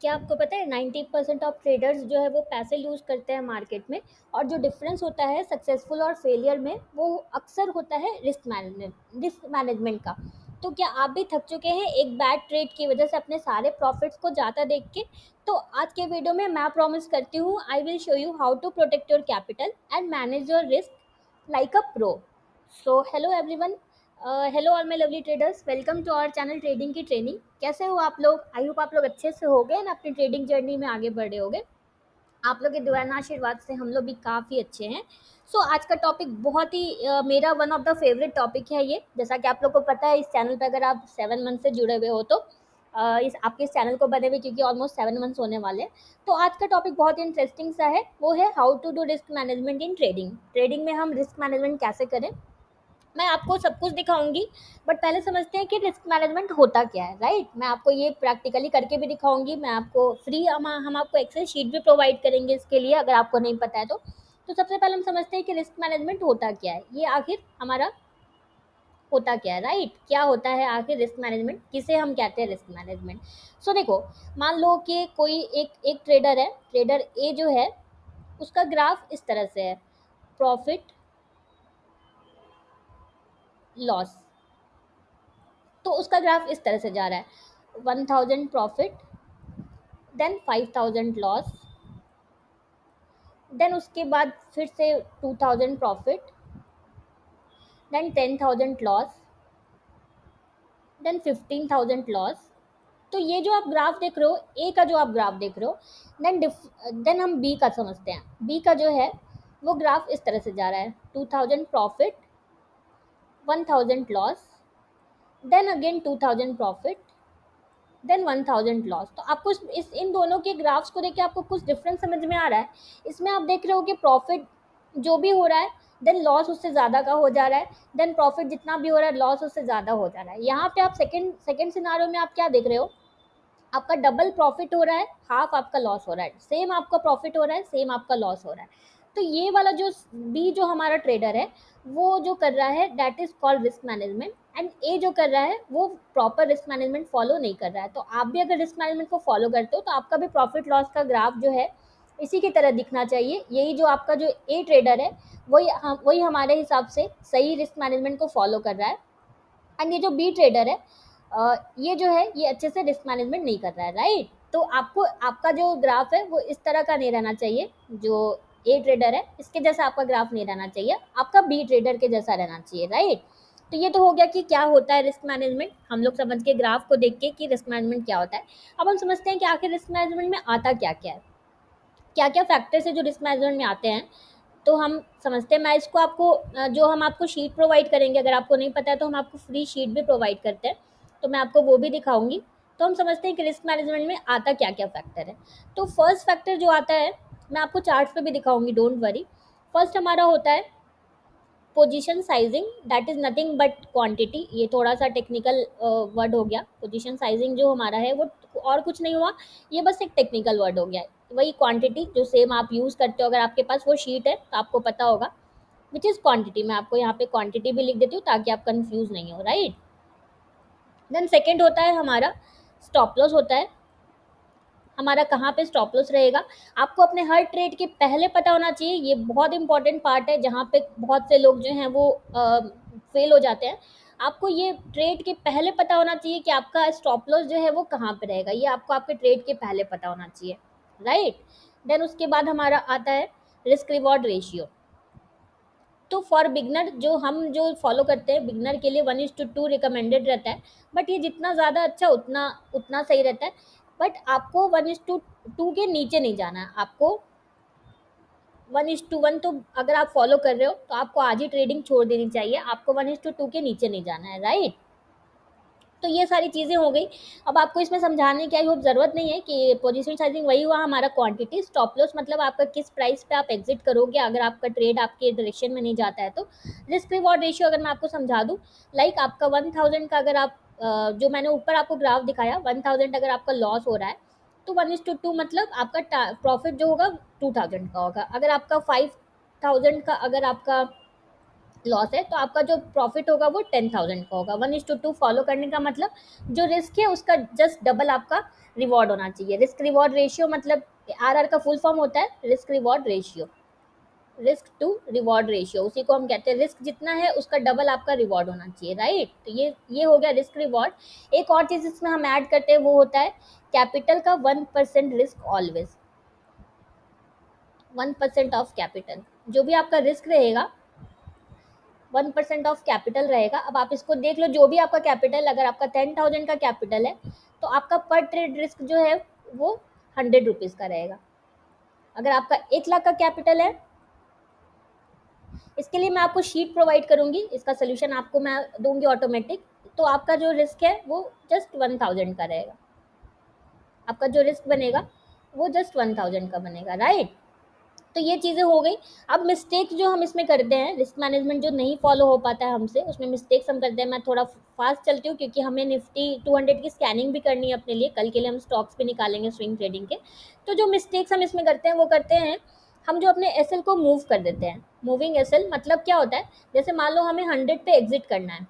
क्या आपको पता है 90% ऑफ ट्रेडर्स जो है वो पैसे लूज करते हैं मार्केट में। और जो डिफरेंस होता है सक्सेसफुल और फेलियर में वो अक्सर होता है रिस्क मैनेजमेंट का। तो क्या आप भी थक चुके हैं एक बैड ट्रेड की वजह से अपने सारे प्रॉफिट्स को जाता देख के? तो आज के वीडियो में मैं प्रॉमिस करती हूँ I will show you how to protect your capital and manage your risk like a pro. So hello everyone, hello all my lovely traders, welcome to our channel trading की training. कैसे हो आप लोग? I hope आप लोग अच्छे से होगे ना, अपनी ट्रेडिंग जर्नी में आगे बढ़े होगे। आप लोग के दुआ आशीर्वाद से हम लोग भी काफ़ी अच्छे हैं। आज का टॉपिक बहुत ही मेरा one of the favourite topic है ये। जैसा कि आप लोग को पता है, इस चैनल पर अगर आप 7 मंथ से जुड़े हुए हो तो इस चैनल को बने हुए क्योंकि ऑलमोस्ट 7 मंथ्स होने वाले हैं। तो आज का टॉपिक बहुत ही इंटरेस्टिंग सा है, वो है how to do risk management in trading. Trading में हम रिस्क मैनेजमेंट कैसे करें, मैं आपको सब कुछ दिखाऊंगी। बट पहले समझते हैं कि रिस्क मैनेजमेंट होता क्या है। राइट, मैं आपको ये प्रैक्टिकली करके भी दिखाऊंगी। मैं आपको फ्री हम आपको एक्सेल शीट भी प्रोवाइड करेंगे इसके लिए, अगर आपको नहीं पता है तो सबसे पहले हम समझते हैं कि रिस्क मैनेजमेंट होता क्या है, ये आखिर हमारा होता क्या है। राइट, क्या होता है आखिर रिस्क मैनेजमेंट, किसे हम कहते हैं रिस्क मैनेजमेंट। देखो, मान लो कि कोई एक एक ट्रेडर है, ट्रेडर ए जो है उसका ग्राफ इस तरह से है, प्रॉफिट लॉस। तो उसका ग्राफ इस तरह से जा रहा है, 1000 प्रॉफिट, देन 5000 लॉस, देन उसके बाद फिर से 2000 profit, then 10,000 loss, then 15,000 loss. तो ये जो आप ग्राफ देख रहे हो, ए का जो आप ग्राफ देख रहे हो, देन हम बी का समझते हैं। बी का जो है वो ग्राफ इस तरह से जा रहा है, 2000 profit, 1000 loss, then again 2000 profit, then 1000 loss. तो आपको इन दोनों के ग्राफ्स को देख के आपको कुछ डिफरेंस समझ में आ रहा है। इसमें आप देख रहे हो कि प्रॉफिट जो भी हो रहा है, देन लॉस उससे ज़्यादा का हो जा रहा है, देन प्रॉफिट जितना भी हो रहा है लॉस उससे ज़्यादा हो जा रहा है। यहाँ पे आप सेकंड सेकंड सिनारियो में आप क्या देख रहे हो, आपका डबल प्रॉफिट हो रहा है, हाफ आपका लॉस हो रहा है। सेम आपका प्रॉफिट हो रहा है, सेम आपका लॉस हो रहा है। तो ये वाला जो बी जो हमारा ट्रेडर है वो जो कर रहा है that is called risk management, and uh जो कर रहा है वो प्रॉपर रिस्क मैनेजमेंट फॉलो नहीं कर रहा है। तो आप भी अगर रिस्क मैनेजमेंट को फॉलो करते हो तो आपका भी प्रॉफिट लॉस का ग्राफ जो है इसी की तरह दिखना चाहिए। यही जो आपका जो ए ट्रेडर है वही हमारे हिसाब से सही रिस्क मैनेजमेंट को फॉलो कर रहा है। एंड ये जो बी ट्रेडर है ये जो है ये अच्छे से रिस्क मैनेजमेंट नहीं कर रहा है। राइट, तो आपको आपका जो ग्राफ है वो इस तरह का नहीं रहना चाहिए। जो ए ट्रेडर है इसके जैसा आपका ग्राफ नहीं रहना चाहिए, आपका बी ट्रेडर के जैसा रहना चाहिए। राइट, तो ये तो हो गया कि क्या होता है रिस्क मैनेजमेंट, हम लोग समझ के ग्राफ को देख के कि रिस्क मैनेजमेंट क्या होता है। अब हम समझते हैं कि आखिर रिस्क मैनेजमेंट में आता क्या क्या है, क्या क्या फैक्टर्स है जो रिस्क मैनेजमेंट में आते हैं। तो हम समझते हैं, मैं इसको आपको जो हम आपको शीट प्रोवाइड करेंगे, अगर आपको नहीं पता है तो हम आपको फ्री शीट भी प्रोवाइड करते हैं, तो मैं आपको वो भी दिखाऊंगी। तो हम समझते हैं कि रिस्क मैनेजमेंट में आता क्या क्या फैक्टर है। तो फर्स्ट फैक्टर जो आता है, मैं आपको चार्ट्स पे भी दिखाऊंगी, डोंट वरी। फर्स्ट हमारा होता है position sizing, that is nothing but quantity. ये थोड़ा सा टेक्निकल वर्ड हो गया। पोजीशन साइजिंग जो हमारा है वो और कुछ नहीं हुआ, ये बस एक टेक्निकल वर्ड हो गया। वही क्वांटिटी जो सेम आप यूज़ करते हो, अगर आपके पास वो शीट है तो आपको पता होगा विच इज़ क्वांटिटी। मैं आपको यहाँ पे क्वांटिटी भी लिख देती हूँ ताकि आप कंफ्यूज नहीं हो। राइट, देन सेकेंड होता है हमारा स्टॉप लॉस होता है। हमारा कहाँ पे स्टॉप लॉस रहेगा, आपको अपने हर ट्रेड के पहले पता होना चाहिए। ये बहुत इंपॉर्टेंट पार्ट है जहाँ पे बहुत से लोग जो हैं वो फेल हो जाते हैं। आपको ये ट्रेड के पहले पता होना चाहिए कि आपका स्टॉप लॉस जो है वो कहाँ पे रहेगा, ये आपको आपके ट्रेड के पहले पता होना चाहिए। राइट, देन उसके बाद हमारा आता है रिस्क रिवॉर्ड रेशियो। तो फॉर बिगनर जो फॉलो करते हैं, बिगनर के लिए 1:2 रिकमेंडेड रहता है। बट ये जितना ज़्यादा अच्छा उतना उतना सही रहता है। बट आपको 1:2 के नीचे नहीं जाना है। आपको 1:1 तो अगर आप फॉलो कर रहे हो तो आपको आज ही ट्रेडिंग छोड़ देनी चाहिए, आपको 1:2 के नीचे नहीं जाना है। राइट, तो ये सारी चीज़ें हो गई। अब आपको इसमें समझाने की आई होप ज़रूरत नहीं है कि पोजीशन साइजिंग वही हुआ हमारा क्वांटिटी। स्टॉप लॉस मतलब आपका किस प्राइस पे आप एग्जिट करोगे अगर आपका ट्रेड आपके डायरेक्शन में नहीं जाता है तो। रिस्क रिवॉर्ड रेशियो अगर मैं आपको समझा दूँ, लाइक आपका 1000 का अगर आप जो मैंने ऊपर आपको ग्राफ दिखाया, 1000 अगर आपका लॉस हो रहा है तो 1:2 मतलब आपका प्रॉफिट जो होगा 2000 का होगा। अगर आपका 5000 का अगर आपका लॉस है, तो आपका जो प्रॉफिट होगा वो 10,000 का होगा। 1:2 फॉलो करने का मतलब जो रिस्क है उसका जस्ट डबल आपका रिवॉर्ड होना चाहिए। रिस्क रिवॉर्ड रेशियो मतलब RR का फुल फॉर्म होता है risk reward ratio, risk to reward ratio, उसी को हम कहते हैं। रिस्क जितना है उसका डबल आपका रिवॉर्ड होना चाहिए, राइट। तो ये हो गया रिस्क रिवॉर्ड। एक और चीज इसमें हम ऐड करते हैं वो होता है कैपिटल का 1% रिस्क ऑलवेज। 1% ऑफ कैपिटल, जो भी आपका रिस्क रहेगा 1% ऑफ कैपिटल रहेगा। अब आप इसको देख लो, जो भी आपका कैपिटल, अगर आपका 10,000 का कैपिटल है तो आपका पर ट्रेड रिस्क जो है वो 100 रुपीज़ का रहेगा। अगर आपका 1 लाख का कैपिटल है, इसके लिए मैं आपको शीट प्रोवाइड करूंगी, इसका सोल्यूशन आपको मैं दूंगी ऑटोमेटिक। तो आपका जो रिस्क है वो जस्ट 1000 का रहेगा, आपका जो रिस्क बनेगा वो जस्ट 1000 का बनेगा, राइट। तो ये चीज़ें हो गई। अब मिस्टेक्स जो हम इसमें करते हैं, रिस्क मैनेजमेंट जो नहीं फॉलो हो पाता है हमसे, उसमें मिस्टेक्स हम करते हैं। मैं थोड़ा फास्ट चलती हूँ क्योंकि हमें निफ्टी 200 की स्कैनिंग भी करनी है अपने लिए, कल के लिए हम स्टॉक्स भी निकालेंगे स्विंग ट्रेडिंग के। तो जो मिस्टेक्स हम इसमें करते हैं वो करते हैं, हम जो अपने एसएल को मूव कर देते हैं। मूविंग एसएल मतलब क्या होता है, जैसे मान लो हमें 100 पे एग्जिट करना है,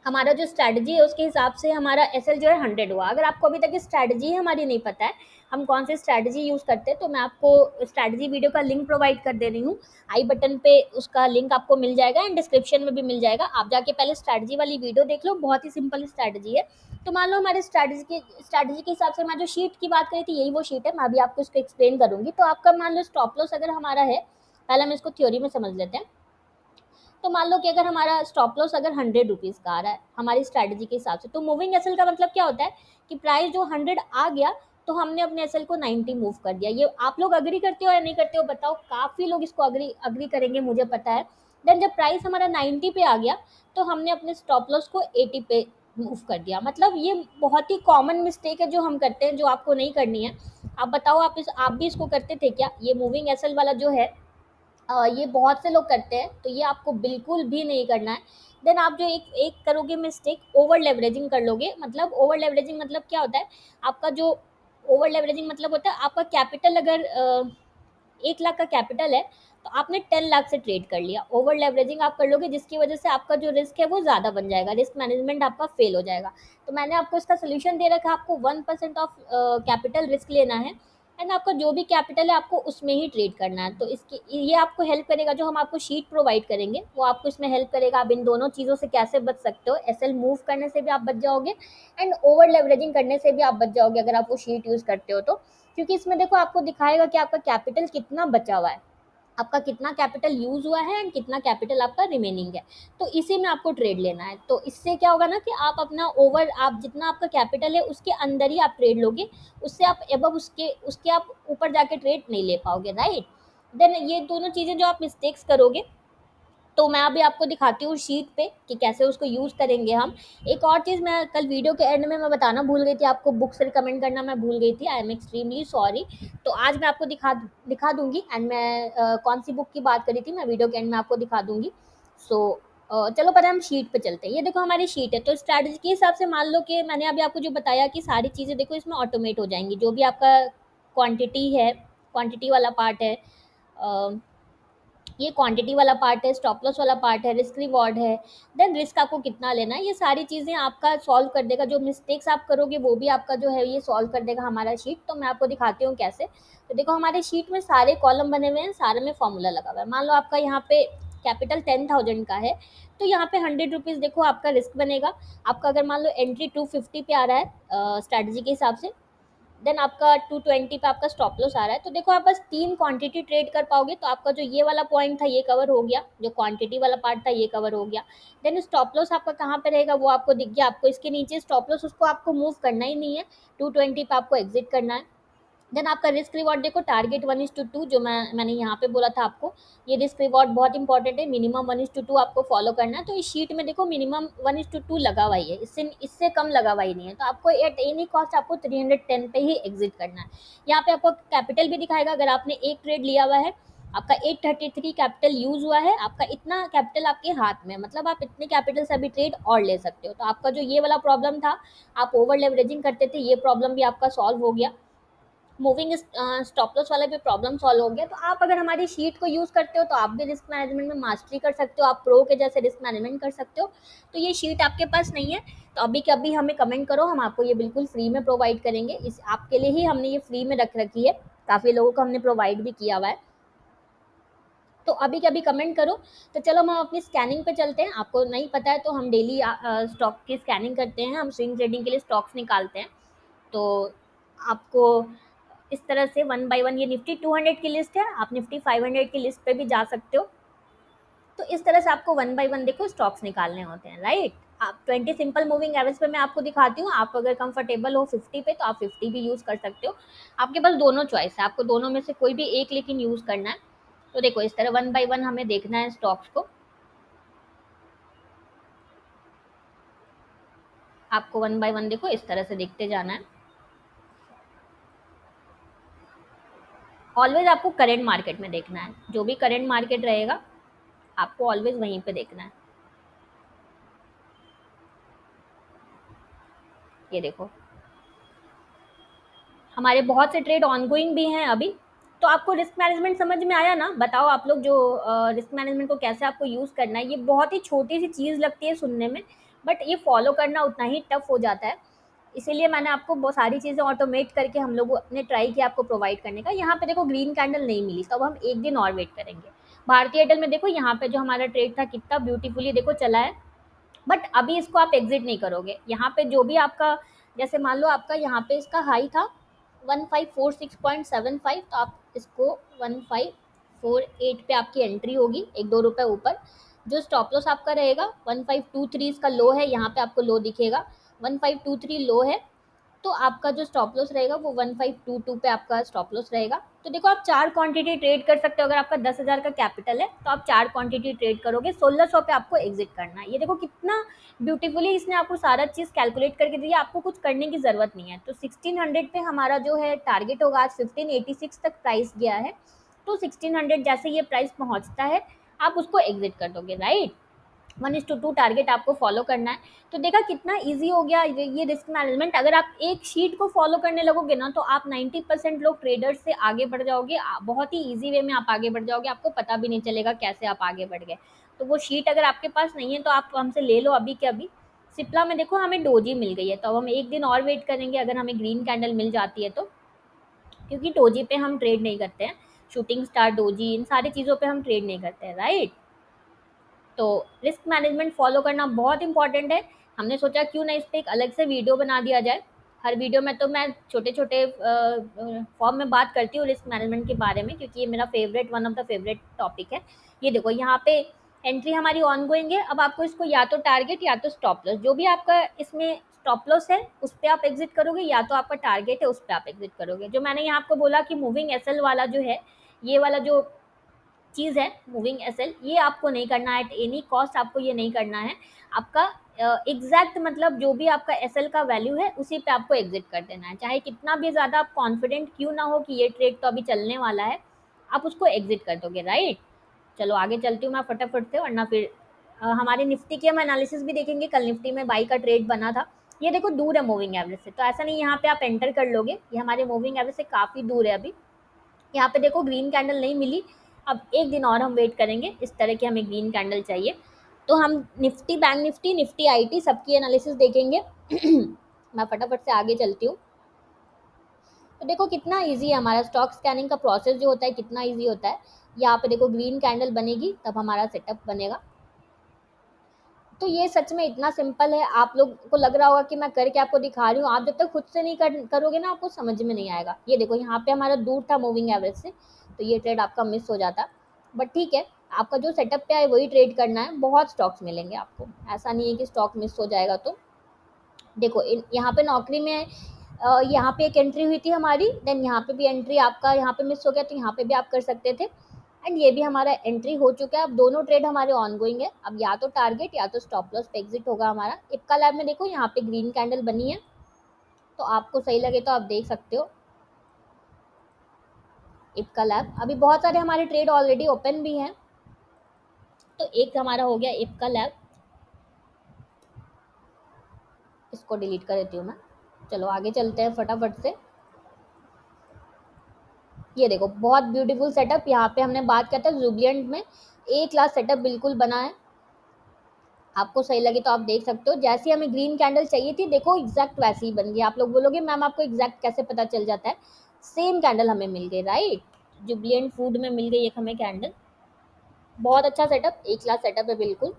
हमारा जो स्ट्रैटेजी है उसके हिसाब से हमारा एसएल जो है 100 हुआ। अगर आपको अभी तक स्ट्रैटेजी हमारी नहीं पता है, हम कौन सी स्ट्रैटेजी यूज़ करते हैं, तो मैं आपको स्ट्रैटेजी वीडियो का लिंक प्रोवाइड कर दे रही हूँ। आई बटन पे उसका लिंक आपको मिल जाएगा एंड डिस्क्रिप्शन में भी मिल जाएगा। आप जाके पहले स्ट्रैटेजी वाली वीडियो देख लो, बहुत ही सिंपल स्ट्रैटेजी है। तो मान लो हमारे स्ट्रैटेजी के हिसाब से मैं जो शीट की बात करी थी यही वो शीट है, मैं अभी आपको इसको एक्सप्लेन करूंगी। तो आपका मान लो स्टॉप लॉस अगर हमारा है, पहले हम इसको थ्योरी में समझ लेते हैं। तो मान लो कि अगर हमारा स्टॉप लॉस अगर 100 रुपीज़ का आ रहा है हमारी स्ट्रैटेजी के हिसाब से, तो मूविंग एसएल का मतलब क्या होता है कि प्राइस जो 100 आ गया तो हमने अपने एसएल को 90 मूव कर दिया। ये आप लोग अग्री करते हो या नहीं करते हो बताओ, काफ़ी लोग इसको अग्री अग्री करेंगे मुझे पता है। देन जब प्राइस हमारा 90 पे आ गया तो हमने अपने स्टॉप लॉस को 80 पे मूव कर दिया। मतलब ये बहुत ही कॉमन मिस्टेक है जो हम करते हैं, जो आपको नहीं करनी है। आप बताओ, आप भी इसको करते थे क्या? ये मूविंग एसएल वाला जो है ये बहुत से लोग करते हैं, तो ये आपको बिल्कुल भी नहीं करना है। देन आप जो एक एक करोगे मिस्टेक, ओवर लेवरेजिंग कर लोगे। मतलब ओवर लेवरेजिंग मतलब क्या होता है, आपका जो ओवर लेवरेजिंग मतलब होता है आपका कैपिटल अगर 1 लाख का कैपिटल है तो आपने 10 लाख से ट्रेड कर लिया। ओवर लेवरेजिंग आप कर लोगे जिसकी वजह से आपका जो रिस्क है वो ज़्यादा बन जाएगा, रिस्क मैनेजमेंट आपका फेल हो जाएगा। तो मैंने आपको इसका सोल्यूशन दे रखा है, आपको 1% ऑफ कैपिटल रिस्क लेना है एंड आपका जो भी कैपिटल है आपको उसमें ही ट्रेड करना है। तो इसकी ये आपको हेल्प करेगा, जो हम आपको शीट प्रोवाइड करेंगे वो आपको इसमें हेल्प करेगा। आप इन दोनों चीज़ों से कैसे बच सकते हो, एसएल मूव करने से भी आप बच जाओगे एंड ओवर लेवरेजिंग करने से भी आप बच जाओगे अगर आप वो शीट यूज़ करते हो तो। क्योंकि इसमें देखो आपको दिखाएगा कि आपका कैपिटल कितना बचा हुआ है, आपका कितना कैपिटल यूज़ हुआ है एंड कितना कैपिटल आपका रिमेनिंग है। तो इसी में आपको ट्रेड लेना है। तो इससे क्या होगा ना कि आप अपना ओवर, आप जितना आपका कैपिटल है उसके अंदर ही आप ट्रेड लोगे, उससे आप एबव उसके उसके आप ऊपर जाके ट्रेड नहीं ले पाओगे, राइट। देन ये दोनों चीज़ें जो आप मिस्टेक्स करोगे, तो मैं अभी आपको दिखाती हूँ शीट पे कि कैसे उसको यूज़ करेंगे हम। एक और चीज़ मैं कल वीडियो के एंड में मैं बताना भूल गई थी, आपको बुक्स रिकमेंड करना मैं भूल गई थी, आई एम एक्सट्रीमली सॉरी। तो आज मैं आपको दिखा दूंगी एंड मैं कौन सी बुक की बात करी थी मैं वीडियो के एंड में आपको दिखा दूंगी। सो चलो पहले हम शीट पे चलते हैं। ये देखो हमारी शीट है। तो स्ट्रैटेजी के हिसाब से मान लो कि मैंने अभी आपको जो बताया कि सारी चीज़ें देखो इसमें ऑटोमेट हो जाएंगी। जो भी आपका क्वांटिटी है, क्वांटिटी वाला पार्ट है, ये क्वांटिटी वाला पार्ट है, स्टॉप लॉस वाला पार्ट है, रिस्क रिवॉर्ड है, देन रिस्क आपको कितना लेना है, ये सारी चीज़ें आपका सॉल्व कर देगा। जो मिस्टेक्स आप करोगे वो भी आपका जो है ये सॉल्व कर देगा हमारा शीट। तो मैं आपको दिखाती हूँ कैसे। तो देखो हमारे शीट में सारे कॉलम बने हुए हैं, सारे में फॉर्मूला लगा हुआ है। मान लो आपका यहाँ पे कैपिटल 10,000 का है तो यहाँ पे 100 रुपीज़ देखो आपका रिस्क बनेगा। आपका अगर मान लो एंट्री 250 पे आ रहा है स्ट्रैटेजी के हिसाब से, देन आपका 220 पे आपका स्टॉप लॉस आ रहा है। तो देखो आप बस 3 क्वांटिटी ट्रेड कर पाओगे तो आपका जो ये वाला पॉइंट था ये कवर हो गया, जो क्वांटिटी वाला पार्ट था ये कवर हो गया। देन स्टॉप लॉस आपका कहाँ पे रहेगा वो आपको दिख गया, आपको इसके नीचे स्टॉप लॉस, उसको आपको मूव करना ही नहीं है, 220 पे आपको एग्जिट करना है। देन आपका रिस्क रिवॉर्ड देखो, टारगेट 1:2 जो मैंने यहाँ पे बोला था आपको, ये रिस्क रिवॉर्ड बहुत इंपॉर्टेंट है, मिनिमम 1:2 आपको फॉलो करना है। तो इस शीट में देखो मिनिमम 1:2 लगा हुआ ही है, इससे कम लगा हुआ ही नहीं है। तो आपको एट एनी कॉस्ट आपको 310 पे ही एग्जिट करना है। यहाँ पे आपको कैपिटल भी दिखाएगा, अगर आपने एक ट्रेड लिया हुआ है आपका 833 कैपिटल यूज हुआ है, आपका इतना कैपिटल आपके हाथ में, मतलब आप इतने कैपिटल से अभी ट्रेड और ले सकते हो। तो आपका जो ये वाला प्रॉब्लम था, आप ओवर लेवरेजिंग करते थे, ये प्रॉब्लम भी आपका सॉल्व हो गया। मूविंग स्टॉप लॉस वाला भी प्रॉब्लम सॉल्व हो गया। तो आप अगर हमारी शीट को यूज़ करते हो तो आप भी रिस्क मैनेजमेंट में मास्टरी कर सकते हो, आप प्रो के जैसे रिस्क मैनेजमेंट कर सकते हो। तो ये शीट आपके पास नहीं है तो अभी के अभी हमें कमेंट करो, हम आपको ये बिल्कुल फ्री में प्रोवाइड करेंगे। इस आपके लिए ही हमने ये फ्री में रख रखी है, काफ़ी लोगों को हमने प्रोवाइड भी किया हुआ है। तो अभी के अभी कमेंट करो। तो चलो हम अपनी स्कैनिंग पे चलते हैं। आपको नहीं पता है तो हम डेली स्टॉक की स्कैनिंग करते हैं, हम स्विंग ट्रेडिंग के लिए स्टॉक्स निकालते हैं। तो आपको इस तरह से वन बाय वन, ये निफ्टी 200 की लिस्ट है, आप निफ्टी 500 की लिस्ट पे भी जा सकते हो। तो इस तरह से आपको वन बाय वन देखो स्टॉक्स निकालने होते हैं, राइट। आप 20 सिंपल मूविंग एवरेज पे मैं आपको दिखाती हूँ, आप अगर कंफर्टेबल हो 50 पे तो आप 50 भी यूज़ कर सकते हो। आपके पास दोनों चॉइस है, आपको दोनों में से कोई भी एक लेकिन यूज़ करना है। तो देखो इस तरह वन बाय वन हमें देखना है स्टॉक्स को। आपको वन बाय वन देखो इस तरह से देखते जाना है। ऑलवेज आपको करेंट मार्केट में देखना है, जो भी करेंट मार्केट रहेगा आपको ऑलवेज वहीं पे देखना है। ये देखो हमारे बहुत से ट्रेड ऑनगोइंग भी हैं अभी। तो आपको रिस्क मैनेजमेंट समझ में आया ना? बताओ आप लोग, जो रिस्क मैनेजमेंट को कैसे आपको यूज़ करना है। ये बहुत ही छोटी सी चीज़ लगती है सुनने में, बट ये फॉलो करना उतना ही टफ हो जाता है। इसीलिए मैंने आपको बहुत सारी चीज़ें ऑटोमेट करके हम लोग ने ट्राई किया आपको प्रोवाइड करने का। यहाँ पे देखो ग्रीन कैंडल नहीं मिली तो अब हम एक दिन और वेट करेंगे। भारतीय एयरटेल में देखो यहाँ पे जो हमारा ट्रेड था कितना ब्यूटीफुली देखो चला है, बट अभी इसको आप एग्जिट नहीं करोगे। यहाँ पे जो भी आपका, जैसे मान लो आपका यहाँ पे इसका हाई था 1546.75, तो आप इसको 1548 पे आपकी एंट्री होगी, 1-2 रुपए ऊपर। जो स्टॉप लॉस आपका रहेगा 1523 इसका लो है, यहाँ पे आपको लो दिखेगा, 1523 लो है। तो आपका जो स्टॉप लॉस रहेगा वो 1522 पे आपका स्टॉप लॉस रहेगा। तो देखो आप 4 क्वांटिटी ट्रेड कर सकते हो। अगर आपका 10,000 का कैपिटल है तो आप 4 क्वांटिटी ट्रेड करोगे, 1600 पे आपको एग्जिट करना है। ये देखो कितना ब्यूटीफुली इसने आपको सारा चीज़ कैलकुलेट करके दी है, आपको कुछ करने की ज़रूरत नहीं है। तो 1600 पे हमारा जो है टारगेट होगा, आज 1586 तक प्राइस गया है। तो 1600 जैसे ये प्राइस पहुंचता है आप उसको एग्जिट कर दोगे, राइट। 1:2 टारगेट आपको फॉलो करना है। तो देखा कितना इजी हो गया ये रिस्क मैनेजमेंट। अगर आप एक शीट को फॉलो करने लगोगे ना तो आप 90% लोग ट्रेडर्स से आगे बढ़ जाओगे, बहुत ही इजी वे में आप आगे बढ़ जाओगे, आपको पता भी नहीं चलेगा कैसे आप आगे बढ़ गए। तो वो शीट अगर आपके पास नहीं है तो आप हमसे ले लो अभी के अभी। सिप्ला में देखो हमें डोजी मिल गई है, तो अब हम एक दिन और वेट करेंगे अगर हमें ग्रीन कैंडल मिल जाती है तो, क्योंकि डोजी पे हम ट्रेड नहीं करते हैं। शूटिंग स्टार, डोजी, इन सारी चीज़ों पे हम ट्रेड नहीं करते हैं, राइट। तो रिस्क मैनेजमेंट फॉलो करना बहुत इंपॉर्टेंट है। हमने सोचा क्यों ना इस पे एक अलग से वीडियो बना दिया जाए। हर वीडियो में तो मैं छोटे छोटे फॉर्म में बात करती हूँ रिस्क मैनेजमेंट के बारे में, क्योंकि ये मेरा favourite, one of the favourite topic है। ये देखो यहाँ पे एंट्री हमारी ऑन गोइंग है। अब आपको इसको या तो टारगेट या तो स्टॉप लॉस, जो भी आपका इसमें स्टॉप लॉस है उस पर आप एग्जिट करोगे, या तो आपका टारगेट है उस पर आप एग्जिट करोगे। जो मैंने यहाँ आपको बोला कि मूविंग एसएल वाला जो है, ये वाला जो चीज़ है मूविंग एसएल, ये आपको नहीं करना है एट एनी कॉस्ट, आपको ये नहीं करना है। आपका एग्जैक्ट मतलब जो भी आपका एसएल का वैल्यू है उसी पे आपको एग्जिट कर देना है, चाहे कितना भी ज़्यादा आप कॉन्फिडेंट क्यों ना हो कि ये ट्रेड तो अभी चलने वाला है, आप उसको एग्जिट कर दोगे, राइट। चलो आगे चलती हूँ मैं फटाफट से, वरना फिर हमारे निफ्टी की हम एनालिसिस भी देखेंगे। कल निफ्टी में बाई का ट्रेड बना था। ये देखो दूर है मूविंग एवरेज से, तो ऐसा नहीं यहाँ पे आप एंटर कर लोगे, ये हमारे मूविंग एवरेज से काफ़ी दूर है अभी। यहाँ पे देखो ग्रीन कैंडल नहीं मिली, अब एक दिन और हम वेट करेंगे, इस तरह की हमें ग्रीन कैंडल चाहिए। तो हम Nifty, bank Nifty, Nifty IT सबकी एनालिसिस देखेंगे। मैं फटाफट से आगे चलती हूँ। तो देखो कितना इजी है हमारा स्टॉक स्कैनिंग का प्रोसेस जो होता है, कितना इजी होता है। यहाँ पे देखो ग्रीन कैंडल बनेगी तब हमारा सेटअप बनेगा। तो ये सच में इतना सिंपल है, आप लोग को लग रहा होगा कि मैं करके आपको दिखा रही हूँ, आप जब तक खुद से नहीं करोगे ना आपको समझ में नहीं आएगा। ये देखो यहाँ पे हमारा दूर था मूविंग एवरेज से, तो ये ट्रेड आपका मिस हो जाता। बट ठीक है, आपका जो सेटअप पे है वही ट्रेड करना है, बहुत स्टॉक्स मिलेंगे आपको, ऐसा नहीं है कि स्टॉक मिस हो जाएगा। तो देखो यहाँ पे नौकरी में यहाँ पे एक एंट्री हुई थी हमारी, देन यहाँ पे भी एंट्री आपका यहाँ पे मिस हो गया, तो यहाँ पे भी आप कर सकते थे। एंड ये भी हमारा एंट्री हो चुका है। अब दोनों ट्रेड हमारे ऑन गोइंग है, अब या तो टारगेट या तो स्टॉप लॉस पे एग्जिट होगा हमारा। इप्का लैब में देखो यहाँ पे ग्रीन कैंडल बनी है, तो आपको सही लगे तो आप देख सकते हो। इप्का लैब अभी बहुत सारे हमारे ट्रेड ऑलरेडी ओपन भी हैं, तो एक हमारा हो गया इप्का लैब, इसको डिलीट कर देती हूँ मैं। चलो आगे चलते हैं फटाफट से। ये देखो बहुत ब्यूटीफुल सेटअप, यहाँ पे हमने बात किया था जुबलियंट में, ए क्लास सेटअप बिल्कुल बना है। आपको सही लगे तो आप देख सकते हो, जैसी हमें ग्रीन कैंडल चाहिए थी देखो एग्जैक्ट वैसी ही बन गई। आप लोग बोलोगे मैम आपको एग्जैक्ट कैसे पता चल जाता है, सेम कैंडल हमें मिल गई, राइट। जुबलियंट फूड में मिल गई एक हमें कैंडल, बहुत अच्छा सेटअप, ए क्लास सेटअप है बिल्कुल।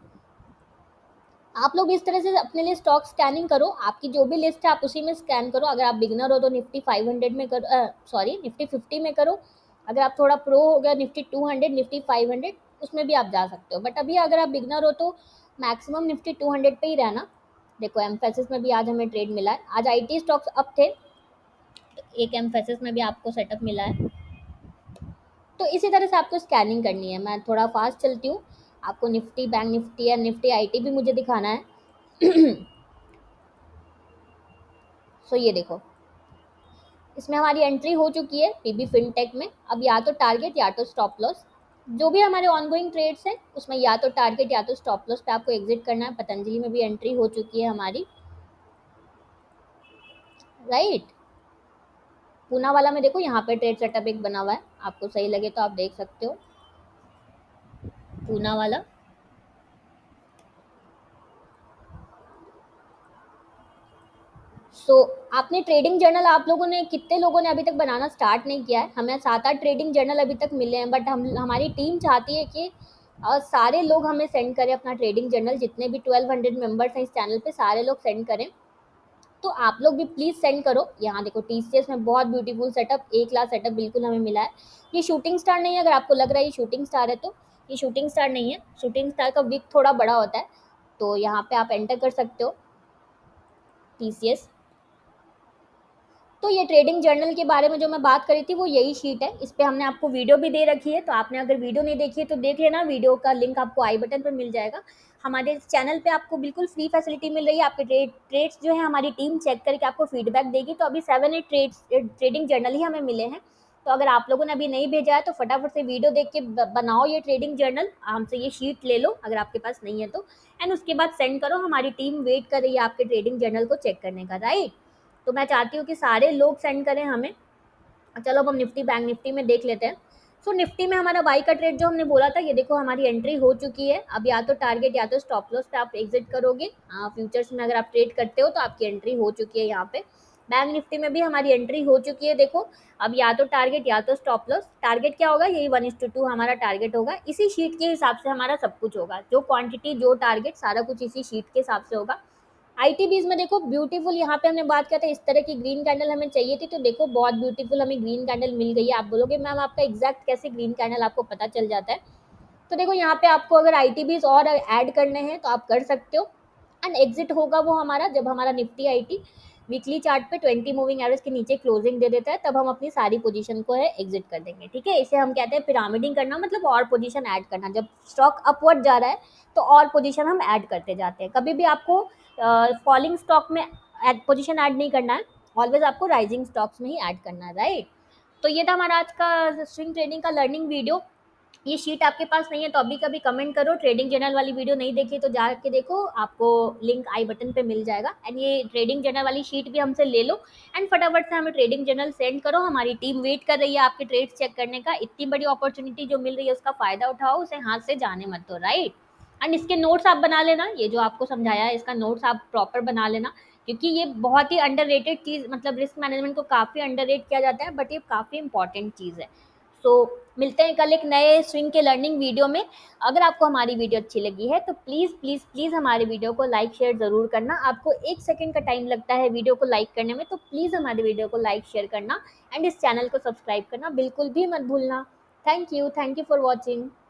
आप लोग इस तरह से अपने लिए स्टॉक स्कैनिंग करो, आपकी जो भी लिस्ट है आप उसी में स्कैन करो। अगर आप बिगनर हो तो निफ्टी 500 में करो, सॉरी निफ्टी 50 में करो। अगर आप थोड़ा प्रो हो गया निफ्टी 200, निफ्टी 500, उसमें भी आप जा सकते हो। बट अभी अगर आप बिगनर हो तो मैक्सिमम निफ्टी 200 पे ही रहना। देखो एम्फेसिस में भी आज हमें ट्रेड मिला है, आज आईटी स्टॉक्स अप थे, तो एक एम्फेसिस में भी आपको सेटअप मिला है। तो इसी तरह से आपको स्कैनिंग करनी है। मैं थोड़ा फास्ट चलती हूँ, आपको निफ्टी बैंक निफ्टी या निफ्टी आईटी भी मुझे दिखाना है। सो ये देखो, इसमें हमारी एंट्री हो चुकी है पीबी फिनटेक में। अब या तो टारगेट या तो स्टॉप लॉस, जो भी हमारे ऑनगोइंग ट्रेड्स है उसमें या तो टारगेट या तो स्टॉप लॉस पे आपको एग्जिट करना है। पतंजलि में भी एंट्री हो चुकी है हमारी, राइट। पूना वाला में देखो यहाँ पे ट्रेड सेटअप एक बना हुआ है, आपको सही लगे तो आप देख सकते हो पूना वाला। सो आपने ट्रेडिंग जर्नल, आप लोगों ने कितने लोगों ने अभी तक बनाना स्टार्ट नहीं किया है? हमें 7-8 ट्रेडिंग जर्नल अभी तक मिले हैं, बट हम हमारी टीम चाहती है कि सारे लोग हमें सेंड करें अपना ट्रेडिंग जर्नल। जितने भी 1200 मेंबर्स हैं इस चैनल पे सारे लोग सेंड करें। तो आप लोग भी प्लीज़ सेंड करो। यहाँ देखो टीसीएस में बहुत ब्यूटीफुल सेटअप, ए क्लास सेटअप बिल्कुल हमें मिला है। ये शूटिंग स्टार नहीं है, अगर आपको लग रहा है ये शूटिंग स्टार है तो ये शूटिंग स्टार नहीं है। शूटिंग स्टार का विक थोड़ा बड़ा होता है, तो यहाँ पे आप एंटर कर सकते हो टीसीएस। तो ये ट्रेडिंग जर्नल के बारे में जो मैं बात करी थी वो यही शीट है, इस पे हमने आपको वीडियो भी दे रखी है। तो आपने अगर वीडियो नहीं देखी है तो देख लेना, वीडियो का लिंक आपको आई बटन पर मिल जाएगा। हमारे चैनल पे आपको बिल्कुल फ्री फैसिलिटी मिल रही है। आपके ट्रेड्स जो है हमारी टीम चेक करके आपको फीडबैक देगी। तो अभी 7-8 ट्रेडिंग जर्नल ही हमें मिले हैं। तो अगर आप लोगों ने अभी नहीं भेजा है तो फटाफट से वीडियो देख के बनाओ ये ट्रेडिंग जर्नल, हमसे ये शीट ले लो अगर आपके पास नहीं है तो, एंड उसके बाद सेंड करो। हमारी टीम वेट कर रही है आपके ट्रेडिंग जर्नल को चेक करने का, राइट। तो मैं चाहती हूँ कि सारे लोग सेंड करें हमें। चलो अब हम निफ्टी बैंक निफ्टी में देख लेते हैं। सो निफ्टी में हमारा बाई का ट्रेड जो हमने बोला था, ये देखो हमारी एंट्री हो चुकी है। अब या तो टारगेट या तो स्टॉप लॉस पे आप एग्जिट करोगे। फ्यूचर्स में अगर आप ट्रेड करते हो तो आपकी एंट्री हो चुकी है यहाँ पे। बैंक निफ्टी में भी हमारी एंट्री हो चुकी है देखो। अब या तो टारगेट या तो स्टॉप लॉस। टारगेट क्या होगा, यही 1:2 हमारा टारगेट होगा। इसी शीट के हिसाब से हमारा सब कुछ होगा, जो क्वांटिटी जो टारगेट सारा कुछ इसी शीट के हिसाब से होगा। आईटीबीज में देखो ब्यूटीफुल, यहाँ पे हमने बात किया था इस तरह की ग्रीन कैंडल हमें चाहिए थी, तो देखो बहुत ब्यूटीफुल हमें ग्रीन कैंडल मिल गई है। आप बोलोगे मैम आपका एग्जैक्ट कैसे ग्रीन कैंडल आपको पता चल जाता है? तो देखो यहाँ पे आपको अगर आईटीबीज और ऐड करने हैं तो आप कर सकते हो। एंड एग्जिट होगा वो हमारा जब हमारा निफ्टी आईटी वीकली चार्ट पे 20 मूविंग एवरेज के नीचे क्लोजिंग दे देता है, तब हम अपनी सारी पोजीशन को है एग्जिट कर देंगे, ठीक है। इसे हम कहते हैं पिरामिडिंग करना, मतलब और पोजीशन ऐड करना। जब स्टॉक अपवर्ड जा रहा है तो और पोजीशन हम ऐड करते जाते हैं। कभी भी आपको फॉलिंग स्टॉक में पोजीशन ऐड नहीं करना है, ऑलवेज आपको राइजिंग स्टॉक्स में ही ऐड करना है, राइट। तो ये था हमारा आज का स्विंग ट्रेडिंग का लर्निंग वीडियो। ये शीट आपके पास नहीं है तो अभी कभी कमेंट करो, ट्रेडिंग जर्नल वाली वीडियो नहीं देखी तो जाके देखो, आपको लिंक आई बटन पे मिल जाएगा। एंड ये ट्रेडिंग जर्नल वाली शीट भी हमसे ले लो एंड फटाफट से हमें ट्रेडिंग जर्नल सेंड करो। हमारी टीम वेट कर रही है आपके ट्रेड्स चेक करने का। इतनी बड़ी अपॉर्चुनिटी जो मिल रही है उसका फायदा उठाओ, उसे हाथ से जाने मत दो, राइट। एंड इसके नोट्स आप बना लेना, ये जो आपको समझाया है इसका नोट्स आप प्रॉपर बना लेना, क्योंकि ये बहुत ही अंडररेटेड चीज़, मतलब रिस्क मैनेजमेंट को काफ़ी अंडररेट किया जाता है, बट ये काफ़ी इंपॉर्टेंट चीज़ है। सो मिलते हैं कल एक नए स्विंग के लर्निंग वीडियो में। अगर आपको हमारी वीडियो अच्छी लगी है तो प्लीज़ प्लीज़ प्लीज़ हमारे वीडियो को लाइक शेयर ज़रूर करना। आपको 1 सेकंड का टाइम लगता है वीडियो को लाइक करने में, तो प्लीज़ हमारे वीडियो को लाइक शेयर करना एंड इस चैनल को सब्सक्राइब करना बिल्कुल भी मत भूलना। Thank you for watching.